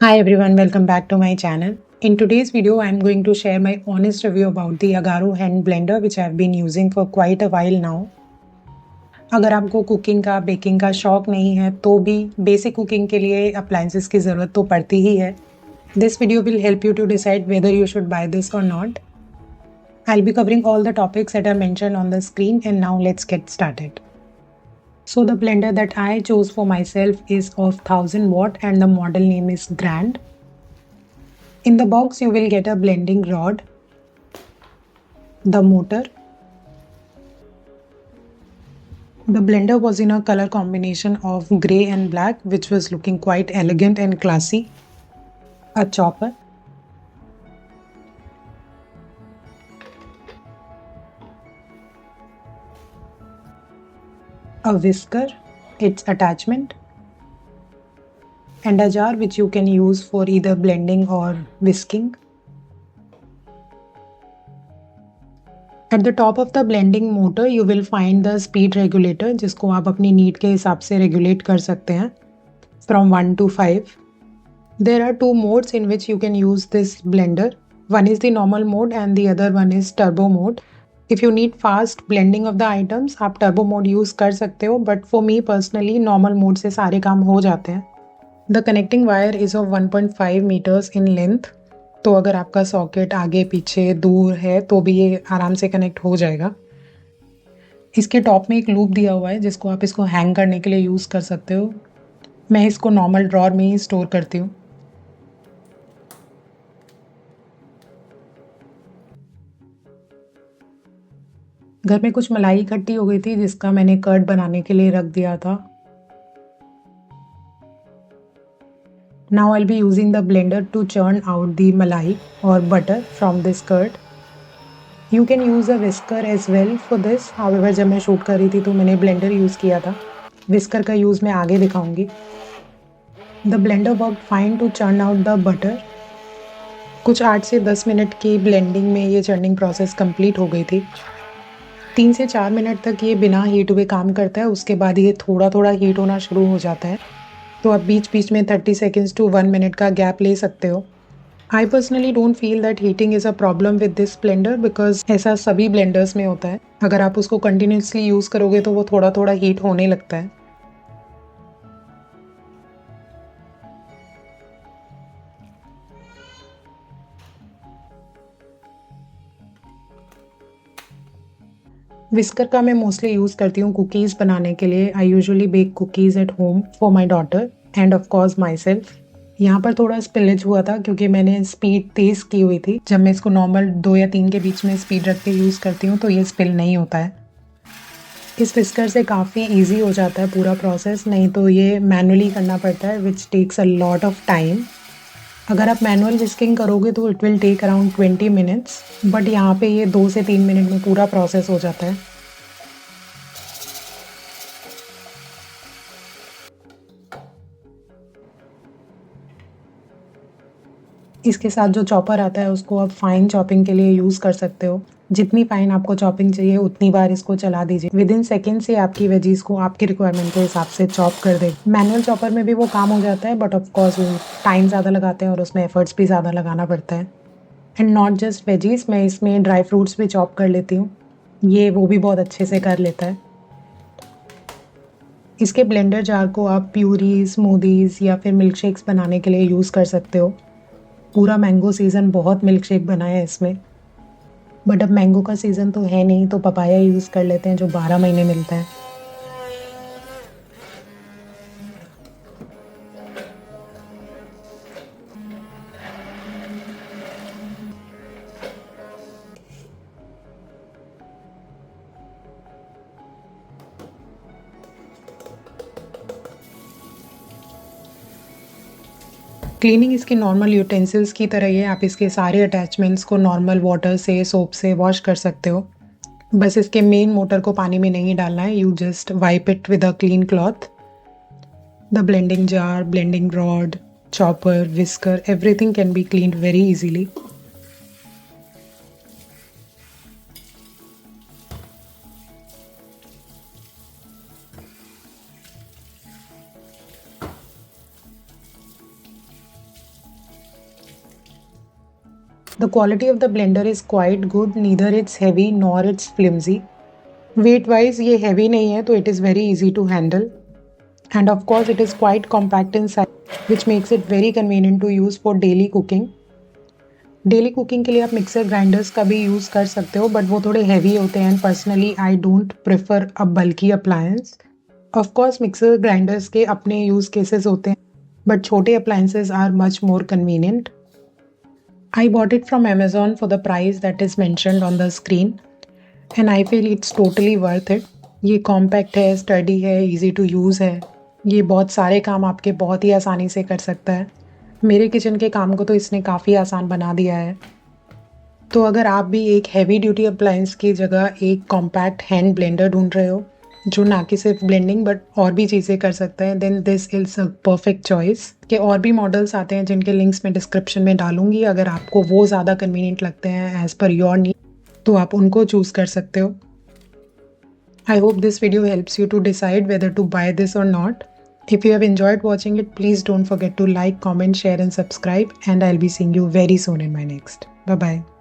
Hi everyone, welcome back to my channel. In today's video, I'm going to share my honest review about the Agaro hand blender which I've been using for quite a while now. अगर आपको cooking का baking का शौक नहीं है तो भी basic cooking के लिए अप्लायंसेस की ज़रूरत तो पड़ती ही है. This video will help you to decide whether you should buy this or not. I'll be covering all the topics that are mentioned on the screen and now let's get started. So the blender that I chose for myself is of 1000 watt and the model name is Grand. In the box, you will get a blending rod, the motor. The blender was in a color combination of grey and black, which was looking quite elegant and classy. A chopper, a whisker, its attachment, and a jar which you can use for either blending or whisking. At the top of the blending motor, you will find the speed regulator, जिसको आप अपनी need के हिसाब से regulate कर सकते हैं from 1 to 5. There are two modes in which you can use this blender. One is the normal mode and the other one is turbo mode. If you need fast blending of the items, आप turbo mode use कर सकते हो, but for me personally normal mode से सारे काम हो जाते हैं. The connecting wire is of 1.5 meters in length. तो अगर आपका सॉकेट आगे पीछे दूर है तो भी ये आराम से कनेक्ट हो जाएगा. इसके टॉप में एक लूप दिया हुआ है जिसको आप इसको हैंग करने के लिए यूज़ कर सकते हो. मैं इसको नॉर्मल ड्रॉर में ही स्टोर करती हूँ. घर में कुछ मलाई इकट्ठी हो गई थी जिसका मैंने कर्ड बनाने के लिए रख दिया था. Now I'll be using the blender to churn out the malai or butter from this curd. You can use a whisker as well for this. However, जब मैं शूट कर रही थी तो मैंने blender यूज़ किया था. whisker का यूज़ मैं आगे दिखाऊंगी. The blender worked fine to churn out the butter. कुछ 8 से 10 मिनट की ब्लेंडिंग में ये चर्निंग प्रोसेस कंप्लीट हो गई थी. 3 से 4 मिनट तक ये बिना हीट हुए काम करता है. उसके बाद ये थोड़ा थोड़ा हीट होना शुरू हो जाता है. तो आप बीच बीच में 30 सेकेंड्स टू 1 मिनट का गैप ले सकते हो. I personally don't feel that heating is a problem with this blender because ऐसा सभी ब्लेंडर्स में होता है. अगर आप उसको कंटिन्यूसली यूज़ करोगे तो वो थोड़ा थोड़ा हीट होने लगता है. विस्कर का मैं मोस्टली यूज़ करती हूँ कुकीज़ बनाने के लिए. I usually bake cookies at home for my daughter and of course myself. यहाँ पर थोड़ा स्पिलेज हुआ था क्योंकि मैंने स्पीड तेज़ की हुई थी. जब मैं इसको नॉर्मल 2 या 3 के बीच में स्पीड रख के यूज़ करती हूँ तो ये स्पिल नहीं होता है. इस विस्कर से काफ़ी ईजी हो जाता है पूरा प्रोसेस. नहीं तो ये मैनुअली करना पड़ता है which takes a lot of time. अगर आप मैनुअल विस्किंग करोगे तो it will take around 20 minutes, but यहाँ पे ये 2 से 3 मिनट में पूरा प्रोसेस हो जाता है. इसके साथ जो चॉपर आता है उसको आप फाइन चॉपिंग के लिए यूज़ कर सकते हो. जितनी फाइन आपको चॉपिंग चाहिए उतनी बार इसको चला दीजिए. विद इन सेकेंड से आपकी वेजीज को आपकी रिक्वायरमेंट के हिसाब से चॉप कर दे. मैनुअल चॉपर में भी वो काम हो जाता है बट ऑफकोर्स वो टाइम ज़्यादा लगाते हैं और उसमें एफर्ट्स भी ज़्यादा लगाना पड़ता है. एंड नॉट जस्ट वेजीज, मैं इसमें ड्राई फ्रूट्स भी चॉप कर लेती हूँ. ये वो भी बहुत अच्छे से कर लेता है. इसके ब्लेंडर जार को आप प्यूरी, स्मूदीज़ या फिर मिल्क शेक्स बनाने के लिए यूज़ कर सकते हो. पूरा मैंगो सीज़न बहुत मिल्क शेक बना है इसमें. बट अब मैंगो का सीज़न तो है नहीं तो पपाया यूज़ कर लेते हैं जो 12 महीने मिलता है. क्लीनिंग इसके नॉर्मल यूटेंसिल्स की तरह ही है. आप इसके सारे अटैचमेंट्स को नॉर्मल वाटर से, सोप से वॉश कर सकते हो. बस इसके मेन मोटर को पानी में नहीं डालना है. You just wipe it with a clean cloth. The blending jar, blending rod, chopper, whisker, everything can be cleaned very easily. The quality of the blender is quite good, neither it's heavy nor it's flimsy. Weight wise ये heavy नहीं है, तो it is very easy to handle. And of course it is quite compact in size, which makes it very convenient to use for daily cooking. Daily cooking के लिए आप mixer grinders का भी use कर सकते हो, बट वो थोड़े हैवी होते हैं and personally I don't prefer a bulky appliance. Of course mixer grinders के अपने यूज़ केसेस होते हैं, बट छोटे appliances are much more convenient. I bought it from Amazon for the price that is mentioned on the screen and I feel it's totally worth it. ये compact है, sturdy है, easy to use है. ये बहुत सारे काम आपके बहुत ही आसानी से कर सकता है. मेरे किचन के काम को तो इसने काफ़ी आसान बना दिया है. तो अगर आप भी एक हैवी ड्यूटी अप्लायंस की जगह एक कॉम्पैक्ट हैंड ब्लेंडर ढूंढ रहे हो जो ना कि सिर्फ ब्लेंडिंग बट और भी चीज़ें कर सकता है, then this is a perfect choice. के और भी मॉडल्स आते हैं जिनके लिंक्स मैं डिस्क्रिप्शन में डालूंगी. अगर आपको वो ज़्यादा कन्वीनियंट लगते हैं एज़ पर योर नीड, तो आप उनको चूज़ कर सकते हो. I hope this video helps you to decide whether to buy this or not. If you have enjoyed watching it, please don't forget to like, comment, share and subscribe, and I'll be seeing you very soon in my next. Bye bye.